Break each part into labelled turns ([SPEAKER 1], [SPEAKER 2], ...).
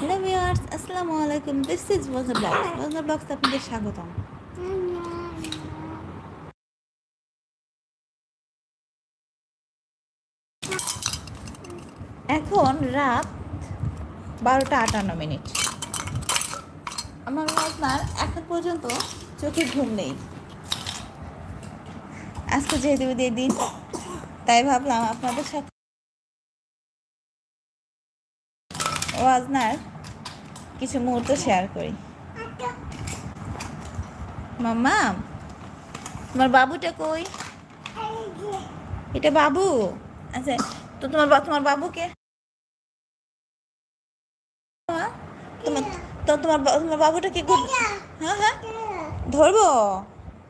[SPEAKER 1] Hello viewers, আসসালামু আলাইকুম। This is Wajna blogs. Wajna blogs আপনাদের স্বাগতম। এখন রাত 12:58। আমার ওয়াজনার এখন পর্যন্ত চোখে ঘুম নেই। আজকে যেহেতু ঈদের দিন, তাই ভাবলাম আপনাদের সাথে ওয়াজনার কিছু মুহূর্ত শেয়ার করি। মাম্মা, তোমার বাবুটা কই? এটা বাবু? আচ্ছা, তো তোমার বাবুকে তোমার তোমার বাবুটাকে গুড, হ্যাঁ হ্যাঁ ধরবো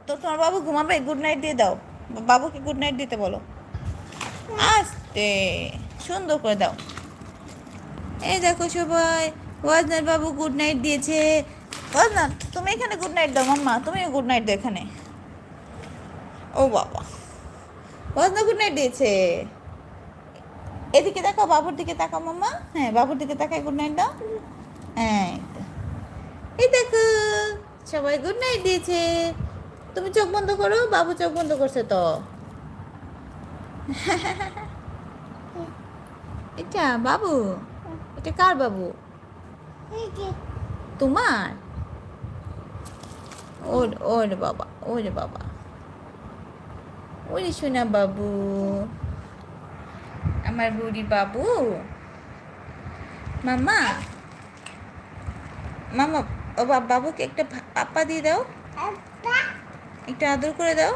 [SPEAKER 1] তো। তোমার বাবু ঘুমাবে, গুড নাইট দিয়ে দাও। বাবুকে গুড নাইট দিতে বলো, আস্তে সুন্দর করে দাও। এই দেখো সবাই, ওয়াজনার বাবু গুড নাইট দিয়েছে। ওয়াজনা, তুমি এখানে গুড নাইট দাও। মাম্মা, তুমিও গুড নাইট দাও এখানে। ও বাবা, ওয়াজনা গুড নাইট দিয়েছে। এদিকে তাকাও, বাবুর দিকে তাকাও মাম্মা। হ্যাঁ, বাবুর দিকে তাকাই গুড নাইট দাও। হ্যাঁ, এই দেখো সবাই গুড নাইট দিয়েছে। তুমি চোখ বন্ধ করো, বাবু চোখ বন্ধ করছে তো। এটা বাবু? এটা কার বাবু? তোমার? ওরে বাবা, ওরে বাবা, ওরে সোনা বাবু, আমার বুড়ি বাবু। মামা, মামা, ও বাবুকে একটা পাপ্পা দিয়ে দাও, একটা আদর করে দাও।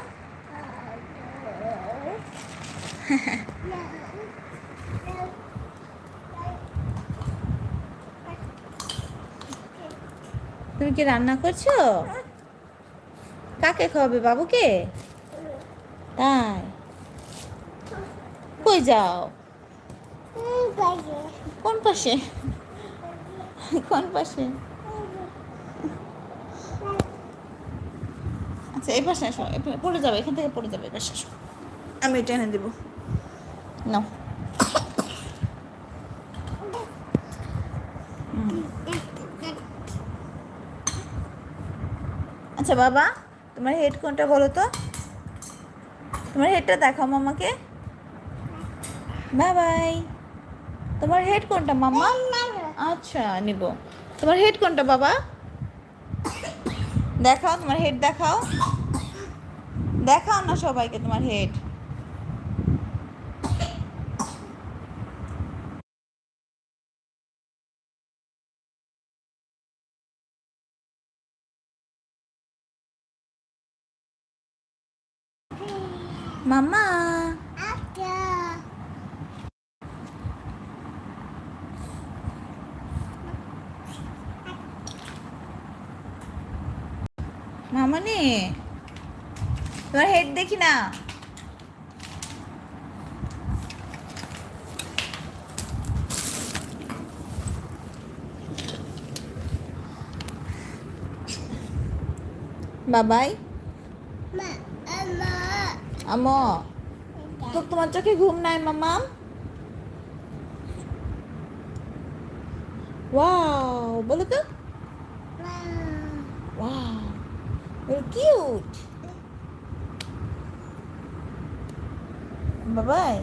[SPEAKER 1] তুমি কি রান্না করছো? কাকে খাওয়াবে, বাবুকে? তাই? কই যাও? কোন পাশে? কোন পাশে? আচ্ছা, এই পাশে আসো, পড়ে যাবে, এখান থেকে পড়ে যাবে। এই পাশে আসো, আমি এটা এনে দেবো। নাও। আচ্ছা বাবা, তোমার হেড কোনটা বলো তো? তোমার হেডটা দেখাও মামাকে। Bye bye. তোমার হেড কোনটা মাম্মা? আচ্ছা, নিব। তোমার হেড কোনটা বাবা? দেখাও, তোমার হেড দেখাও। দেখাও না সবাইকে তোমার হেড। মাম্মা, মামানি, তোমার হেড দেখি না। বাবাই, আমো, তো তোমার চোখে ঘুম নাই মামা? ওয়াও বলো তো। Wow, very cute. বাবাই।